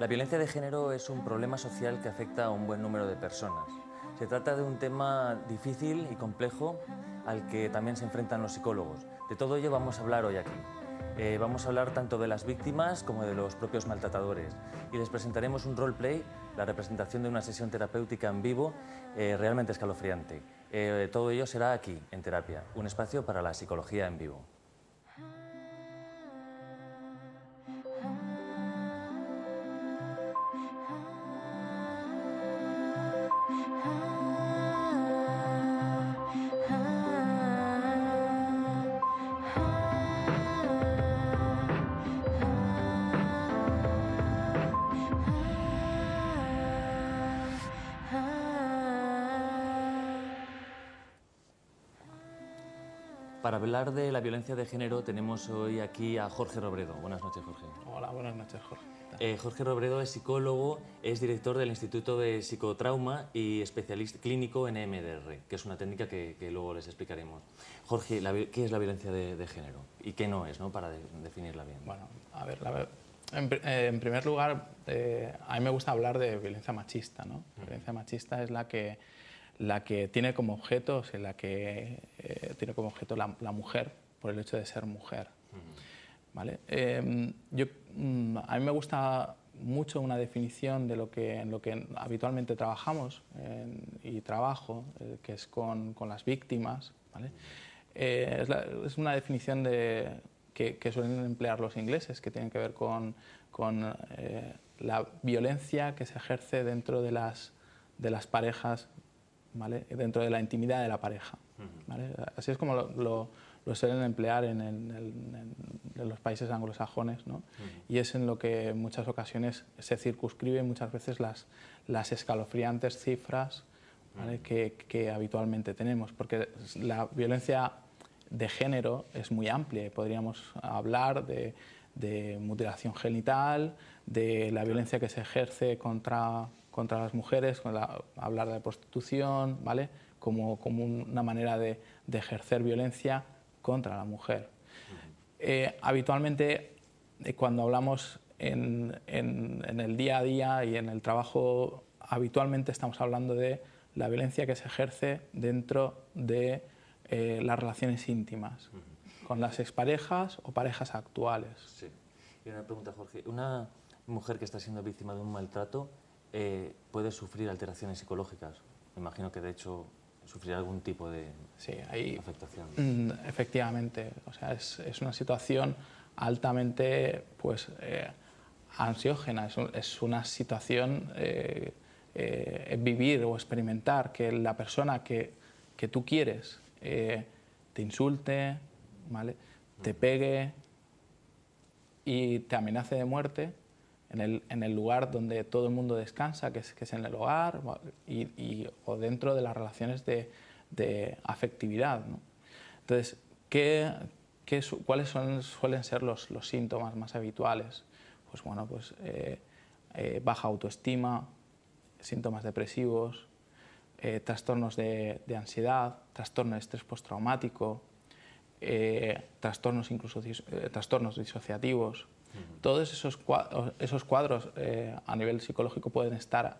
La violencia de género es un problema social que afecta a un buen número de personas. Se trata de un tema difícil y complejo al que también se enfrentan los psicólogos. De todo ello vamos a hablar hoy aquí. Vamos a hablar tanto de las víctimas como de los propios maltratadores. Y les presentaremos un roleplay, la representación de una sesión terapéutica en vivo realmente escalofriante. Todo ello será aquí, en Terapia, un espacio para la psicología en vivo. Para hablar de la violencia de género tenemos hoy aquí a Jorge Robredo. Buenas noches, Jorge. Hola, buenas noches, Jorge. Jorge Robredo es psicólogo, es director del Instituto de Psicotrauma y especialista clínico en EMDR, que es una técnica que luego les explicaremos. Jorge, ¿qué es la violencia de género y qué no es, ¿no? Para definirla bien? Bueno, a ver, en primer lugar, a mí me gusta hablar de violencia machista, ¿no? La violencia machista es la que tiene como objeto, o sea, tiene como objeto la mujer por el hecho de ser mujer. ¿Vale? A mí me gusta mucho una definición de en lo que habitualmente trabajamos y trabajo, que es con las víctimas. ¿Vale? Es una definición que suelen emplear los ingleses, que tiene que ver con la violencia que se ejerce dentro de las parejas, ¿vale? Dentro de la intimidad de la pareja. ¿Vale? Así es como lo suelen emplear en los países anglosajones, ¿no? Y es en lo que en muchas ocasiones se circunscriben muchas veces las escalofriantes cifras, ¿vale? que habitualmente tenemos, porque la violencia de género es muy amplia. Podríamos hablar de mutilación genital, de la violencia que se ejerce contra las mujeres, hablar de prostitución, ¿vale? como una manera de ejercer violencia contra la mujer. Habitualmente, cuando hablamos en el día a día y en el trabajo, habitualmente estamos hablando de la violencia que se ejerce dentro de las relaciones íntimas, con las exparejas o parejas actuales. Sí. Y una pregunta, Jorge. ¿Una mujer que está siendo víctima de un maltrato puede sufrir alteraciones psicológicas? Me imagino que de hecho sufrirá algún tipo de afectación. Efectivamente, o sea, es una situación altamente ansiógena, es una situación vivir o experimentar que la persona que tú quieres te insulte, ¿vale? Te pegue y te amenace de muerte en el lugar donde todo el mundo descansa, que es en el hogar o dentro de las relaciones de afectividad, ¿no? Entonces, ¿cuáles suelen ser los síntomas más habituales? Pues bueno, baja autoestima, síntomas depresivos, trastornos de ansiedad, trastorno de estrés postraumático, trastornos disociativos. Todos esos cuadros a nivel psicológico pueden estar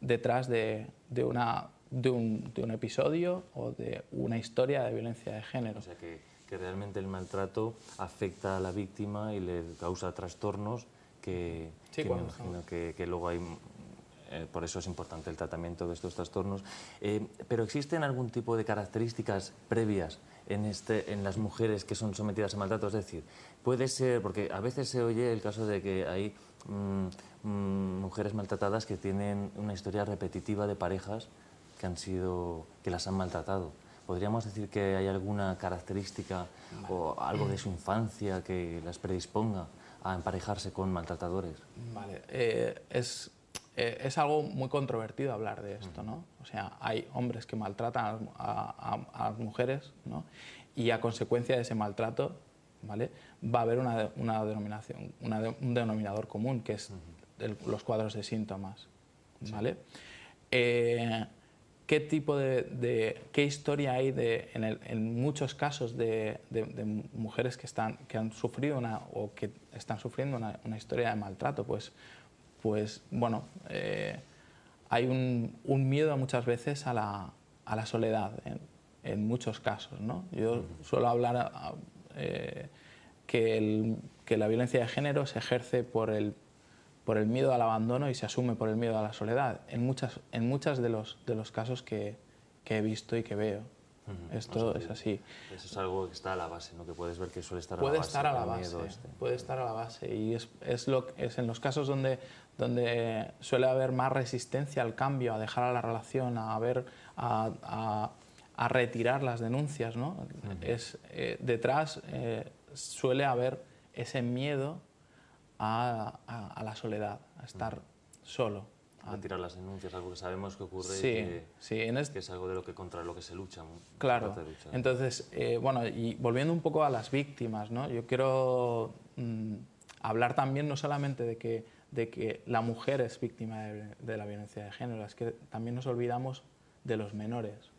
detrás de un episodio o de una historia de violencia de género. O sea que realmente el maltrato afecta a la víctima y le causa trastornos que me imagino que luego hay... por eso es importante el tratamiento de estos trastornos. Pero ¿existen algún tipo de características previas en las mujeres que son sometidas a maltrato? Es decir, puede ser, porque a veces se oye el caso de que hay mujeres maltratadas que tienen una historia repetitiva de parejas que las han maltratado. ¿Podríamos decir que hay alguna característica o algo de su infancia que las predisponga a emparejarse con maltratadores? Vale, es algo muy controvertido hablar de esto, ¿no? O sea, hay hombres que maltratan a las mujeres, ¿no? Y a consecuencia de ese maltrato, ¿vale? Va a haber un denominador común, que es los cuadros de síntomas, ¿vale? ¿Qué historia hay en muchos casos de mujeres que han sufrido o que están sufriendo una historia de maltrato? Pues pues bueno, hay un miedo muchas veces a la soledad, en muchos casos, ¿no? Yo suelo hablar que la violencia de género se ejerce por el miedo al abandono y se asume por el miedo a la soledad, en muchas de los casos que he visto y que veo. Esto es así. Eso es algo que está a la base, ¿no? Que puedes ver que suele estar puede a la base. Estar a la base, puede estar a la base, y es en los casos donde suele haber más resistencia al cambio, a dejar a la relación, a retirar las denuncias, ¿no? Detrás suele haber ese miedo a la soledad, a estar solo. Retirar las denuncias, algo que sabemos que ocurre, que es algo contra lo que se lucha. Claro. Entonces, bueno, y volviendo un poco a las víctimas, ¿no? Yo quiero hablar también no solamente de que la mujer es víctima de la violencia de género, es que también nos olvidamos de los menores.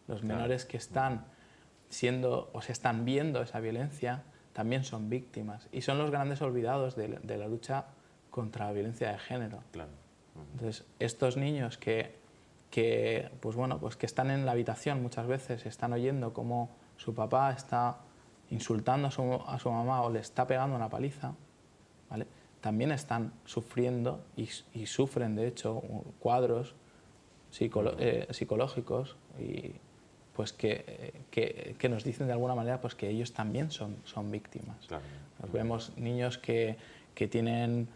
Los menores que están siendo o se están viendo esa violencia también son víctimas y son los grandes olvidados de la lucha contra la violencia de género. Claro. Entonces, estos niños que están en la habitación muchas veces, están oyendo cómo su papá está insultando a su mamá o le está pegando una paliza, ¿vale? También están sufriendo y sufren, de hecho, cuadros psicológicos y pues que nos dicen de alguna manera pues que ellos también son víctimas. Claro. Vemos niños que tienen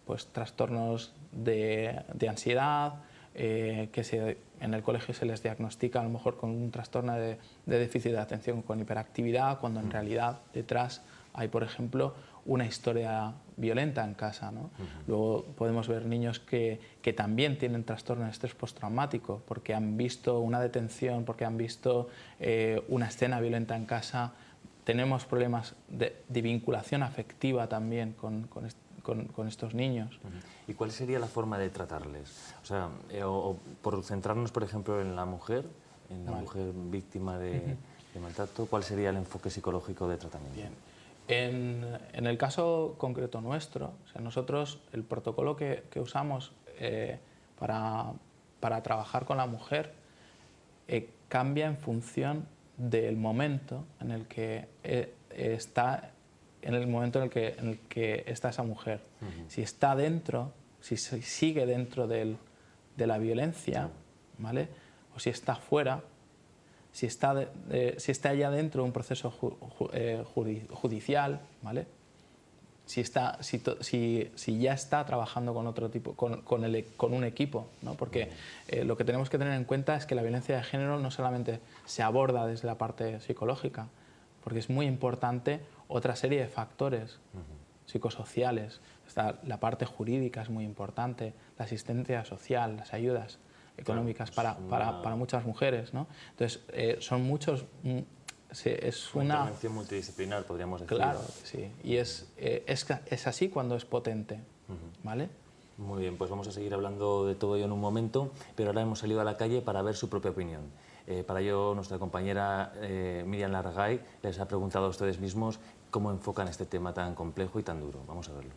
pues trastornos de ansiedad, que en el colegio se les diagnostica a lo mejor con un trastorno de déficit de atención con hiperactividad, cuando en realidad detrás hay, por ejemplo, una historia violenta en casa, ¿no? Luego podemos ver niños que también tienen trastorno de estrés postraumático porque han visto una detención, porque han visto una escena violenta en casa. Tenemos problemas de vinculación afectiva también con estos niños. ¿Y cuál sería la forma de tratarles? O sea, por centrarnos, por ejemplo, en la mujer, mujer víctima de maltrato, ¿cuál sería el enfoque psicológico de tratamiento? Bien. En el caso concreto nuestro, o sea, nosotros el protocolo que usamos para trabajar con la mujer cambia en función del momento en el que está esa mujer. Si está dentro, si sigue dentro de la violencia, ¿vale? O si está fuera, si está ya dentro de un proceso judicial, ¿vale? Si ya está trabajando con otro tipo, con un equipo, ¿no? Porque lo que tenemos que tener en cuenta es que la violencia de género no solamente se aborda desde la parte psicológica, porque es muy importante otra serie de factores psicosociales. La parte jurídica es muy importante, la asistencia social, las ayudas económicas para muchas mujeres, ¿no? Entonces, son muchos... Es una intervención multidisciplinar, podríamos decir. Claro, sí. Y es así cuando es potente, ¿vale? Muy bien, pues vamos a seguir hablando de todo ello en un momento, pero ahora hemos salido a la calle para ver su propia opinión. Para ello, nuestra compañera Miriam Largay les ha preguntado a ustedes mismos cómo enfocan este tema tan complejo y tan duro. Vamos a verlo.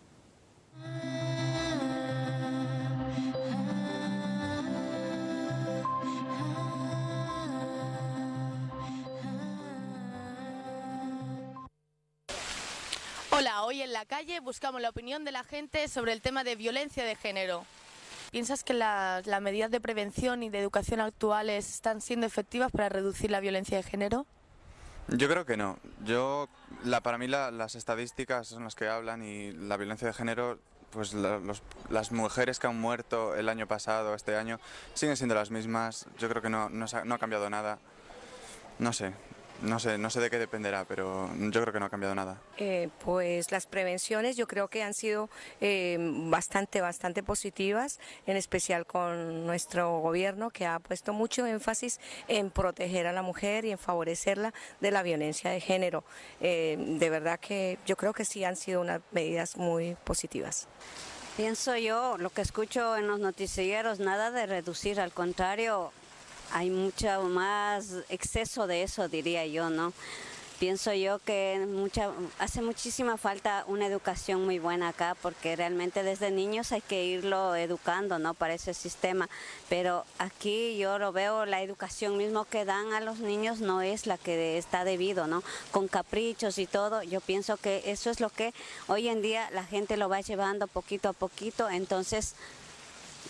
Hola, hoy en la calle buscamos la opinión de la gente sobre el tema de violencia de género. ¿Piensas que las medidas de prevención y de educación actuales están siendo efectivas para reducir la violencia de género? Yo creo que no. Para mí las estadísticas son las que hablan y la violencia de género, pues las mujeres que han muerto el año pasado, este año, siguen siendo las mismas. Yo creo que no ha cambiado nada. No sé de qué dependerá, pero yo creo que no ha cambiado nada. Pues las prevenciones yo creo que han sido bastante positivas, en especial con nuestro gobierno, que ha puesto mucho énfasis en proteger a la mujer y en favorecerla de la violencia de género. De verdad que yo creo que sí han sido unas medidas muy positivas. Pienso yo, lo que escucho en los noticieros, nada de reducir, al contrario, hay mucho más exceso de eso, diría yo, ¿no? pienso yo que hace muchísima falta una educación muy buena acá, porque realmente desde niños hay que irlo educando, ¿no?, para ese sistema. Pero aquí yo lo veo, la educación mismo que dan a los niños no es la que está debido, ¿no? Con caprichos y todo. Yo pienso que eso es lo que hoy en día la gente lo va llevando poquito a poquito, entonces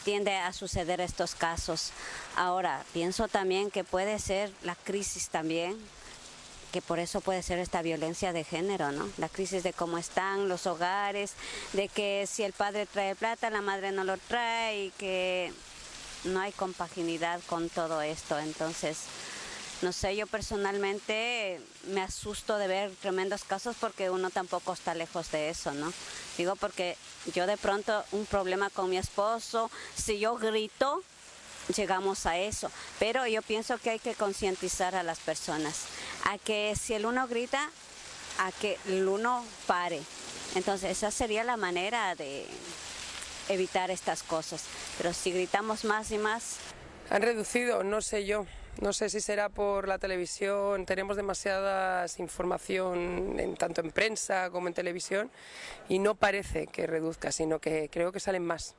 tiende a suceder estos casos. Ahora, pienso también que puede ser la crisis también, que por eso puede ser esta violencia de género, ¿no? La crisis de cómo están los hogares, de que si el padre trae plata, la madre no lo trae y que no hay compaginidad con todo esto. Entonces, no sé, yo personalmente me asusto de ver tremendos casos porque uno tampoco está lejos de eso, ¿no? Digo porque yo de pronto un problema con mi esposo, si yo grito, llegamos a eso, pero yo pienso que hay que concientizar a las personas, a que si el uno grita, a que el uno pare. Entonces esa sería la manera de evitar estas cosas, pero si gritamos más y más... Han reducido, no sé yo, no sé si será por la televisión, tenemos demasiada información tanto en prensa como en televisión y no parece que reduzca, sino que creo que salen más.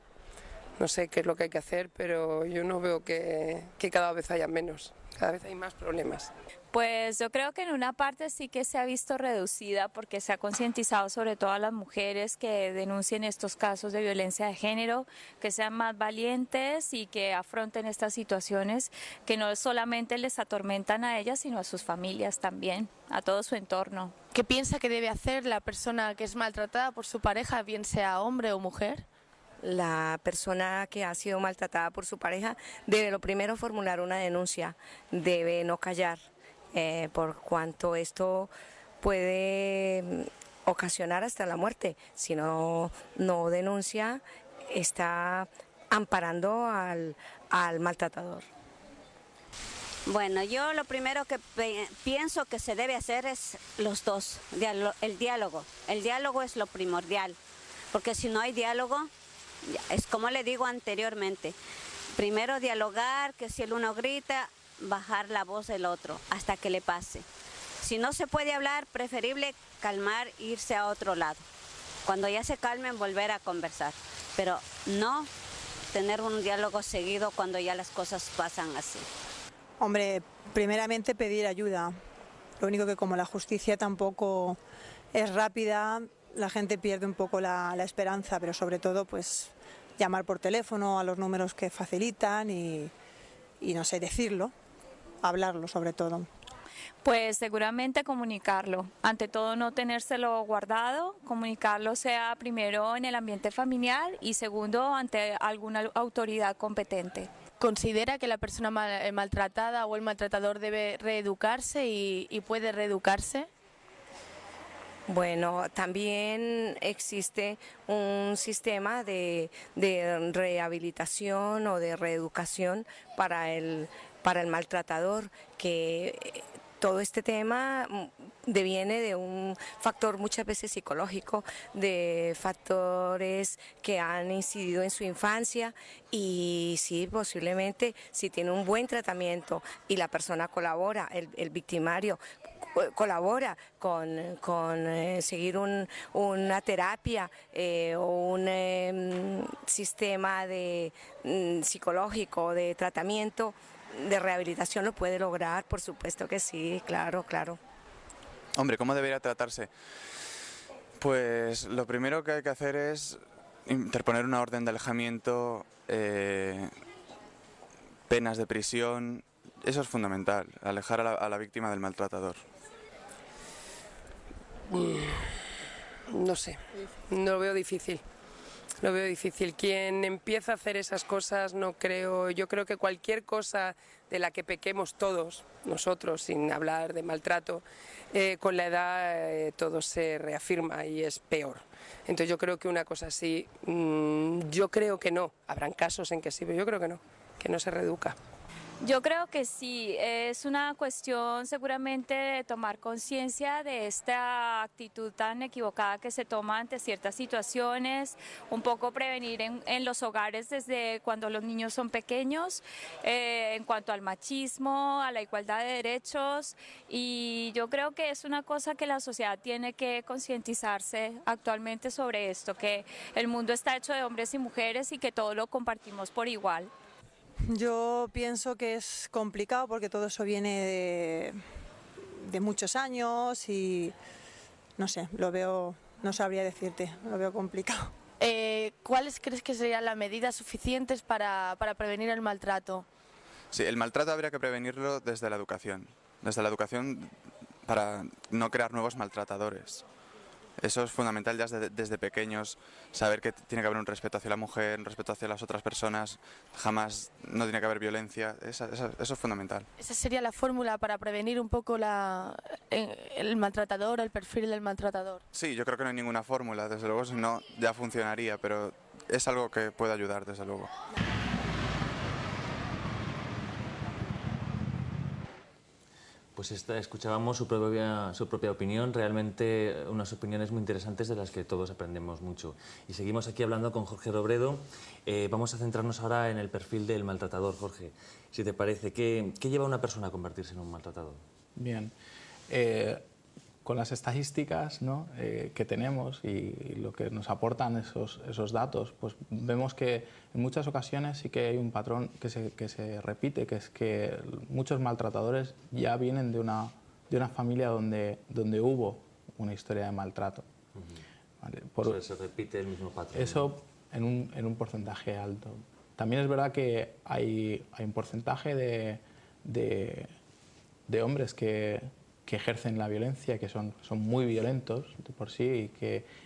No sé qué es lo que hay que hacer, pero yo no veo que cada vez haya menos, cada vez hay más problemas. Pues yo creo que en una parte sí que se ha visto reducida porque se ha concientizado sobre todo a las mujeres que denuncien estos casos de violencia de género, que sean más valientes y que afronten estas situaciones que no solamente les atormentan a ellas, sino a sus familias también, a todo su entorno. ¿Qué piensa que debe hacer la persona que es maltratada por su pareja, bien sea hombre o mujer? La persona que ha sido maltratada por su pareja debe lo primero formular una denuncia, debe no callar, por cuanto esto puede ocasionar hasta la muerte. Si no denuncia, está amparando al maltratador. Bueno, yo lo primero que pienso que se debe hacer es los dos, el diálogo. El diálogo es lo primordial, porque si no hay diálogo, es como le digo anteriormente, primero dialogar, que si el uno grita, bajar la voz del otro hasta que le pase. Si no se puede hablar, preferible calmar, irse a otro lado. Cuando ya se calmen, volver a conversar, pero no tener un diálogo seguido cuando ya las cosas pasan así. Hombre, primeramente pedir ayuda. Lo único que como la justicia tampoco es rápida, la gente pierde un poco la esperanza, pero sobre todo pues llamar por teléfono a los números que facilitan y no sé, decirlo, hablarlo sobre todo. Pues seguramente comunicarlo, ante todo no tenérselo guardado, comunicarlo sea primero en el ambiente familiar y segundo ante alguna autoridad competente. ¿Considera que la persona maltratada o el maltratador debe reeducarse y puede reeducarse? Bueno, también existe un sistema de rehabilitación o de reeducación para el maltratador, que todo este tema deviene de un factor muchas veces psicológico, de factores que han incidido en su infancia y sí, posiblemente si tiene un buen tratamiento y la persona colabora, el victimario colabora con seguir una terapia o un sistema psicológico de tratamiento, de rehabilitación, lo puede lograr, por supuesto que sí, claro, claro. Hombre, ¿cómo debería tratarse? Pues lo primero que hay que hacer es interponer una orden de alejamiento, penas de prisión. Eso es fundamental, alejar a la víctima del maltratador. No sé, no lo veo difícil. Lo veo difícil. Quien empieza a hacer esas cosas, yo creo que cualquier cosa de la que pequemos todos, nosotros, sin hablar de maltrato, con la edad todo se reafirma y es peor. Entonces yo creo que una cosa así, yo creo que no. Habrán casos en que sí, pero yo creo que no se reeduca. Yo creo que sí, es una cuestión seguramente de tomar conciencia de esta actitud tan equivocada que se toma ante ciertas situaciones, un poco prevenir en los hogares desde cuando los niños son pequeños, en cuanto al machismo, a la igualdad de derechos, y yo creo que es una cosa que la sociedad tiene que concientizarse actualmente sobre esto, que el mundo está hecho de hombres y mujeres y que todo lo compartimos por igual. Yo pienso que es complicado porque todo eso viene de muchos años y no sé, lo veo, no sabría decirte, lo veo complicado. ¿Cuáles crees que serían las medidas suficientes para prevenir el maltrato? Sí, el maltrato habría que prevenirlo desde la educación. Desde la educación para no crear nuevos maltratadores. Eso es fundamental ya desde pequeños, saber que tiene que haber un respeto hacia la mujer, un respeto hacia las otras personas, jamás no tiene que haber violencia, eso es fundamental. ¿Esa sería la fórmula para prevenir un poco el maltratador, el perfil del maltratador? Sí, yo creo que no hay ninguna fórmula, desde luego si no ya funcionaría, pero es algo que puede ayudar, desde luego. Pues escuchábamos su propia opinión, realmente unas opiniones muy interesantes de las que todos aprendemos mucho. Y seguimos aquí hablando con Jorge Robredo. Vamos a centrarnos ahora en el perfil del maltratador. Jorge, si te parece, ¿qué lleva a una persona a convertirse en un maltratador? Bien, con las estadísticas, ¿no?, que tenemos y lo que nos aportan esos datos, pues vemos que en muchas ocasiones sí que hay un patrón que se repite, que es que muchos maltratadores ya vienen de una familia donde hubo una historia de maltrato. ¿Vale? Se repite el mismo patrón. Eso en un porcentaje alto. También es verdad que hay un porcentaje de hombres que ejercen la violencia, que son muy violentos de por sí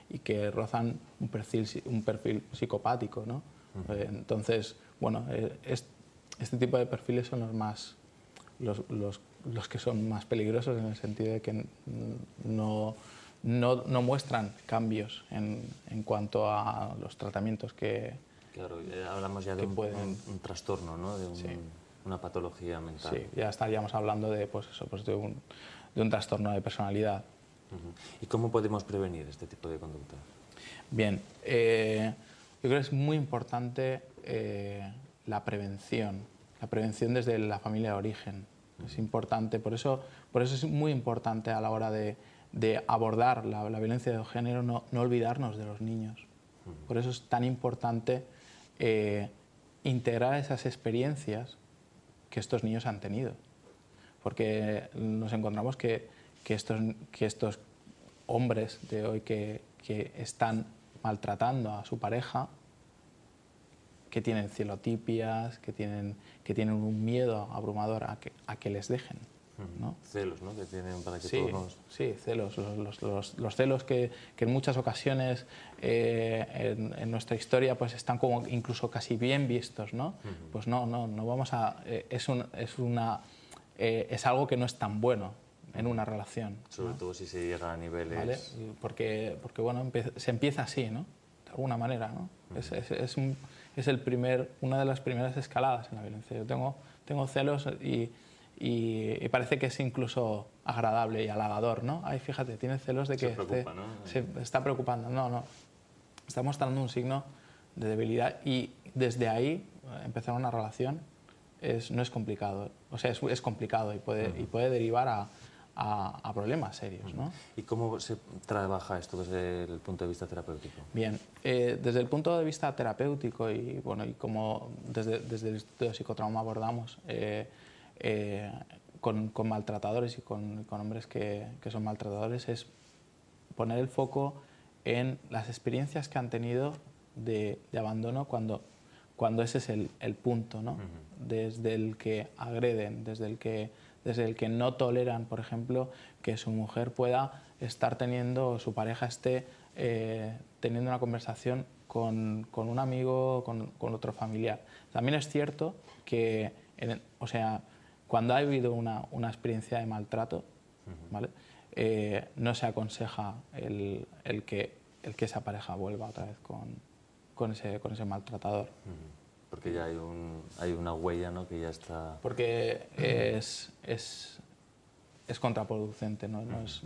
y que rozan un perfil psicopático, ¿no? Entonces, bueno, este tipo de perfiles son los que son más peligrosos en el sentido de que no muestran cambios en cuanto a los tratamientos que... Claro, hablamos ya de un trastorno, ¿no? De una patología mental. Sí, ya estaríamos hablando de, de un trastorno de personalidad. ¿Y cómo podemos prevenir este tipo de conducta? Bien, yo creo que es muy importante la prevención desde la familia de origen. Es importante, por eso es muy importante a la hora de abordar la violencia de género no olvidarnos de los niños. Por eso es tan importante integrar esas experiencias que estos niños han tenido. Porque nos encontramos que estos hombres de hoy que están maltratando a su pareja, que tienen celotipias, que tienen un miedo abrumador a que les dejen, ¿no? Celos, ¿no?, que tienen para que sí, todos nos... Sí, celos. Los celos que en muchas ocasiones en nuestra historia pues están como incluso casi bien vistos, ¿no? Pues no vamos a... es algo que no es tan bueno en una relación. Sobre todo si se llega a niveles... ¿Vale? Porque bueno, se empieza así, ¿no? De alguna manera, ¿no? Es una de las primeras escaladas en la violencia. Yo tengo celos y parece que es incluso agradable y halagador, ¿no? Ay, fíjate, tiene celos de que se preocupa, ¿no? Se está preocupando. No. Está mostrando un signo de debilidad y desde ahí empezar una relación no es complicado. O sea, es complicado y puede derivar a problemas serios, ¿no? ¿Y cómo se trabaja esto desde el punto de vista terapéutico? Bien, desde el punto de vista terapéutico y como desde el Instituto de Psicotrauma abordamos con maltratadores y con hombres que son maltratadores, es poner el foco en las experiencias que han tenido de abandono cuando ese es el punto, ¿no? Desde el que agreden, desde el que no toleran, por ejemplo, que su mujer pueda estar teniendo, o su pareja esté teniendo una conversación con un amigo, con otro familiar. También es cierto que, cuando ha habido una experiencia de maltrato, ¿vale? No se aconseja el que esa pareja vuelva otra vez con ese maltratador. Porque ya hay una huella, ¿no?, que ya está... Porque es contraproducente, ¿no? No es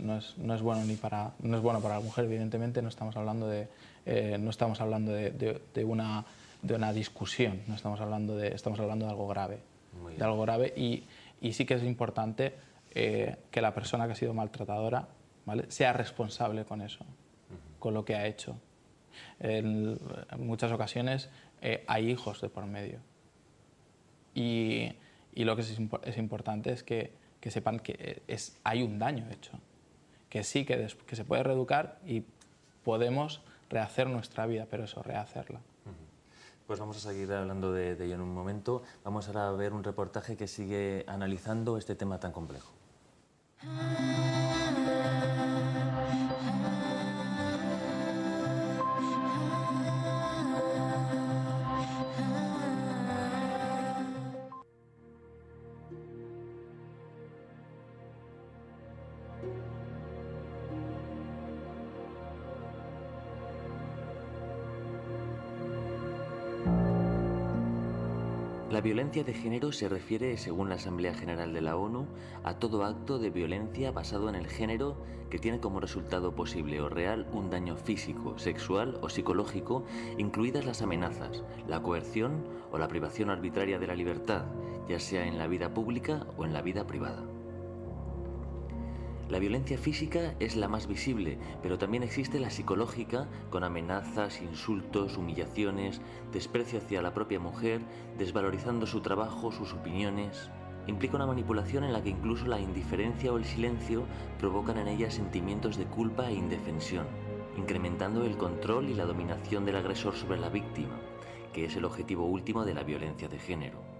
bueno no es bueno para la mujer, evidentemente. No estamos hablando de una discusión, estamos hablando de algo grave, y sí que es importante que la persona que ha sido maltratadora, ¿vale?, sea responsable con eso, con lo que ha hecho. En muchas ocasiones hay hijos de por medio, y lo que es importante es que sepan que hay un daño hecho, que sí, que se puede reeducar y podemos rehacer nuestra vida, pero eso, rehacerla. Pues vamos a seguir hablando de ello en un momento. Vamos ahora a ver un reportaje que sigue analizando este tema tan complejo. La violencia de género se refiere, según la Asamblea General de la ONU, a todo acto de violencia basado en el género que tiene como resultado posible o real un daño físico, sexual o psicológico, incluidas las amenazas, la coerción o la privación arbitraria de la libertad, ya sea en la vida pública o en la vida privada. La violencia física es la más visible, pero también existe la psicológica, con amenazas, insultos, humillaciones, desprecio hacia la propia mujer, desvalorizando su trabajo, sus opiniones. Implica una manipulación en la que incluso la indiferencia o el silencio provocan en ella sentimientos de culpa e indefensión, incrementando el control y la dominación del agresor sobre la víctima, que es el objetivo último de la violencia de género.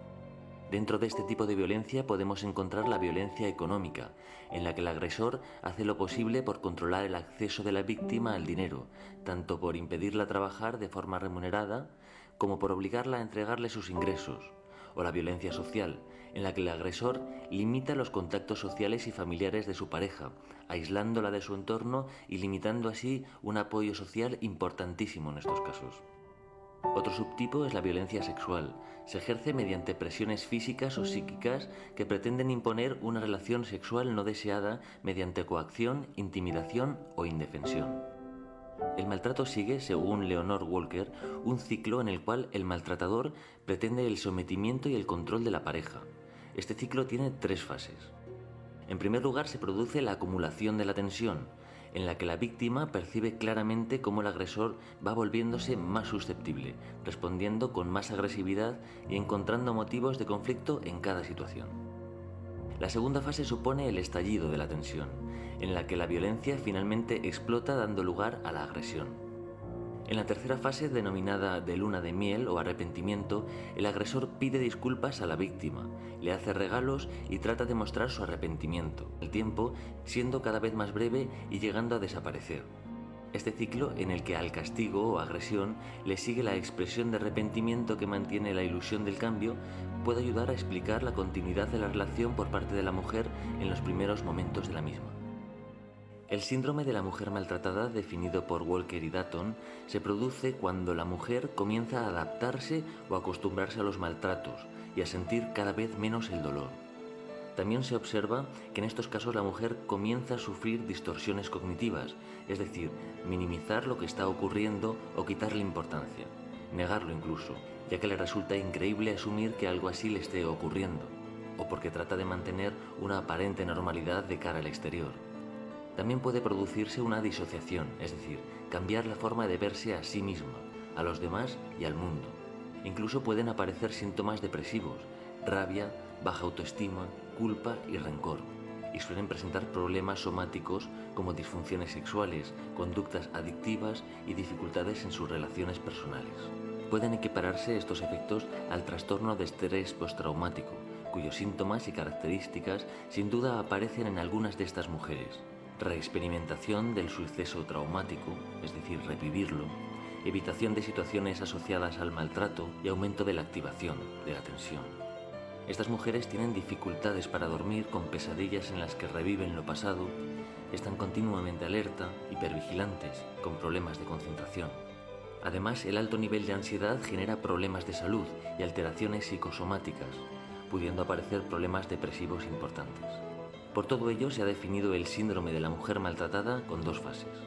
Dentro de este tipo de violencia podemos encontrar la violencia económica, en la que el agresor hace lo posible por controlar el acceso de la víctima al dinero, tanto por impedirla trabajar de forma remunerada, como por obligarla a entregarle sus ingresos. O la violencia social, en la que el agresor limita los contactos sociales y familiares de su pareja, aislándola de su entorno y limitando así un apoyo social importantísimo en estos casos. Otro subtipo es la violencia sexual. Se ejerce mediante presiones físicas o psíquicas que pretenden imponer una relación sexual no deseada mediante coacción, intimidación o indefensión. El maltrato sigue, según Leonore Walker, un ciclo en el cual el maltratador pretende el sometimiento y el control de la pareja. Este ciclo tiene 3 fases. En primer lugar, se produce la acumulación de la tensión, en la que la víctima percibe claramente cómo el agresor va volviéndose más susceptible, respondiendo con más agresividad y encontrando motivos de conflicto en cada situación. La segunda fase supone el estallido de la tensión, en la que la violencia finalmente explota dando lugar a la agresión. En la tercera fase, denominada de luna de miel o arrepentimiento, el agresor pide disculpas a la víctima, le hace regalos y trata de mostrar su arrepentimiento, el tiempo siendo cada vez más breve y llegando a desaparecer. Este ciclo, en el que al castigo o agresión le sigue la expresión de arrepentimiento que mantiene la ilusión del cambio, puede ayudar a explicar la continuidad de la relación por parte de la mujer en los primeros momentos de la misma. El síndrome de la mujer maltratada, definido por Walker y Dutton, se produce cuando la mujer comienza a adaptarse o acostumbrarse a los maltratos y a sentir cada vez menos el dolor. También se observa que en estos casos la mujer comienza a sufrir distorsiones cognitivas, es decir, minimizar lo que está ocurriendo o quitarle importancia, negarlo incluso, ya que le resulta increíble asumir que algo así le esté ocurriendo, o porque trata de mantener una aparente normalidad de cara al exterior. También puede producirse una disociación, es decir, cambiar la forma de verse a sí misma, a los demás y al mundo. Incluso pueden aparecer síntomas depresivos, rabia, baja autoestima, culpa y rencor, y suelen presentar problemas somáticos como disfunciones sexuales, conductas adictivas y dificultades en sus relaciones personales. Pueden equipararse estos efectos al trastorno de estrés postraumático, cuyos síntomas y características sin duda aparecen en algunas de estas mujeres. Reexperimentación del suceso traumático, es decir, revivirlo, evitación de situaciones asociadas al maltrato y aumento de la activación de la tensión. Estas mujeres tienen dificultades para dormir con pesadillas en las que reviven lo pasado, están continuamente alerta, hipervigilantes, con problemas de concentración. Además, el alto nivel de ansiedad genera problemas de salud y alteraciones psicosomáticas, pudiendo aparecer problemas depresivos importantes. Por todo ello, se ha definido el síndrome de la mujer maltratada con 2 fases.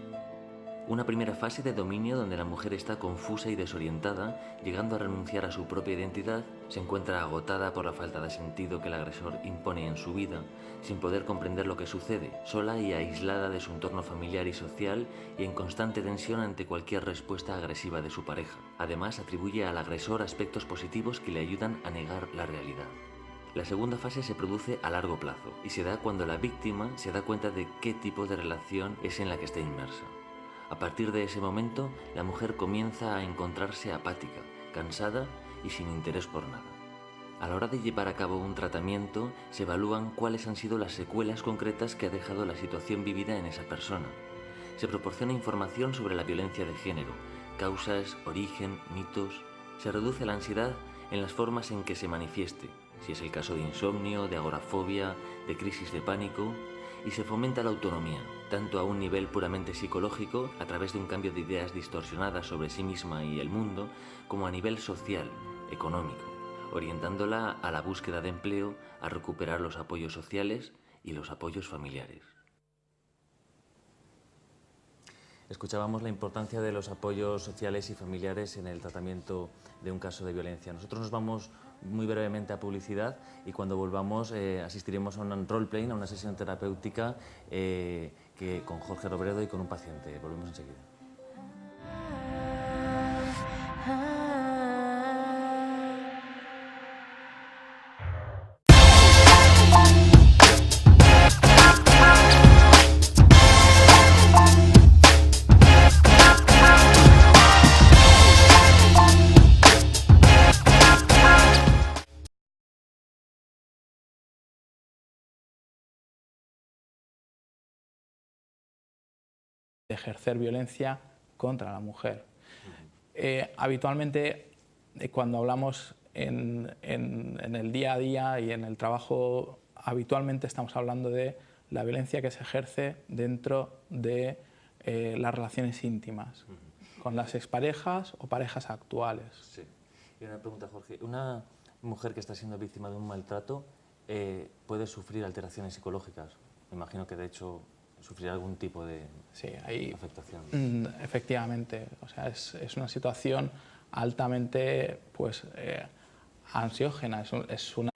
Una primera fase de dominio donde la mujer está confusa y desorientada, llegando a renunciar a su propia identidad, se encuentra agotada por la falta de sentido que el agresor impone en su vida, sin poder comprender lo que sucede, sola y aislada de su entorno familiar y social y en constante tensión ante cualquier respuesta agresiva de su pareja. Además, atribuye al agresor aspectos positivos que le ayudan a negar la realidad. La segunda fase se produce a largo plazo y se da cuando la víctima se da cuenta de qué tipo de relación es en la que está inmersa. A partir de ese momento, la mujer comienza a encontrarse apática, cansada y sin interés por nada. A la hora de llevar a cabo un tratamiento, se evalúan cuáles han sido las secuelas concretas que ha dejado la situación vivida en esa persona. Se proporciona información sobre la violencia de género, causas, origen, mitos. Se reduce la ansiedad en las formas en que se manifieste, si es el caso de insomnio, de agorafobia, de crisis de pánico, y se fomenta la autonomía, tanto a un nivel puramente psicológico, a través de un cambio de ideas distorsionadas sobre sí misma y el mundo, como a nivel social, económico, orientándola a la búsqueda de empleo, a recuperar los apoyos sociales y los apoyos familiares. Escuchábamos la importancia de los apoyos sociales y familiares en el tratamiento de un caso de violencia. Nosotros nos vamos muy brevemente a publicidad y cuando volvamos asistiremos a un roleplay, a una sesión terapéutica con Jorge Robredo y con un paciente. Volvemos enseguida. De ejercer violencia contra la mujer. Habitualmente, cuando hablamos en el día a día y en el trabajo, habitualmente estamos hablando de la violencia que se ejerce dentro de las relaciones íntimas, con las exparejas o parejas actuales. Sí. Y una pregunta, Jorge. ¿Una mujer que está siendo víctima de un maltrato puede sufrir alteraciones psicológicas? Me imagino que, de hecho, sufrir algún tipo de afectación. Efectivamente, o sea, es una situación altamente ansiógena, es una...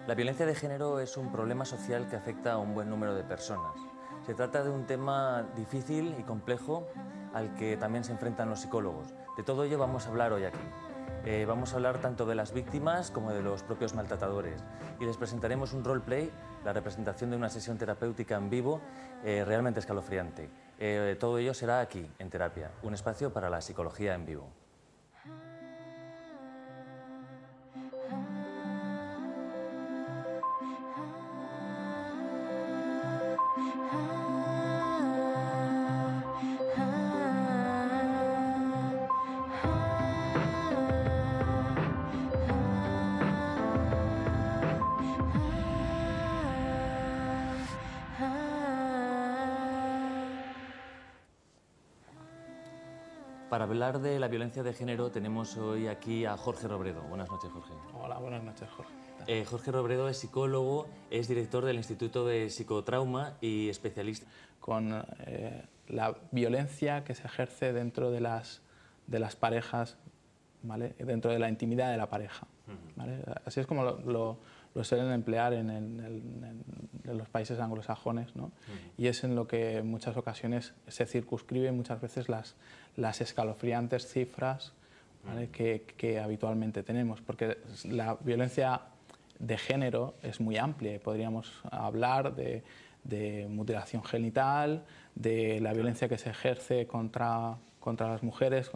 La violencia de género es un problema social que afecta a un buen número de personas. Se trata de un tema difícil y complejo al que también se enfrentan los psicólogos. De todo ello vamos a hablar hoy aquí. Vamos a hablar tanto de las víctimas como de los propios maltratadores. Y les presentaremos un roleplay, la representación de una sesión terapéutica en vivo, realmente escalofriante. Todo ello será aquí, en Terapia, un espacio para la psicología en vivo. Para hablar de la violencia de género tenemos hoy aquí a Jorge Robredo. Buenas noches, Jorge. Hola, buenas noches, Jorge. Jorge Robredo es psicólogo, es director del Instituto de Psicotrauma y especialista. Con la violencia que se ejerce dentro de las parejas, ¿vale? Dentro de la intimidad de la pareja, ¿vale? Así es como lo suelen emplear en los países anglosajones, ¿no? Y es en lo que en muchas ocasiones se circunscriben muchas veces las escalofriantes cifras, ¿vale? que habitualmente tenemos, porque la violencia de género es muy amplia. Podríamos hablar de mutilación genital, de la violencia que se ejerce contra las mujeres,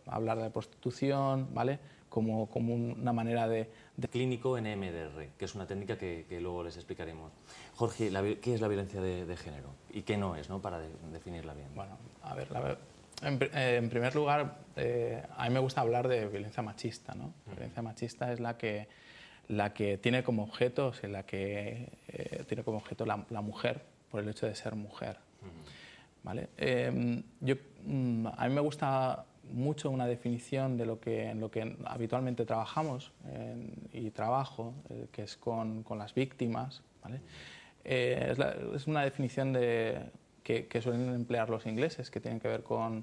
hablar de prostitución, ¿vale? Como una manera de... Clínico en EMDR, que es una técnica que luego les explicaremos. Jorge, ¿qué es la violencia de género? ¿Y qué no es, ¿no? Para definirla bien. Bueno, a ver, En primer lugar, a mí me gusta hablar de violencia machista, ¿no? La violencia machista es la que tiene como objeto, tiene como objeto la mujer por el hecho de ser mujer, ¿vale? A mí me gusta mucho una definición de en lo que habitualmente trabajamos y trabajo, que es con las víctimas, ¿vale? Es una definición que suelen emplear los ingleses, que tienen que ver con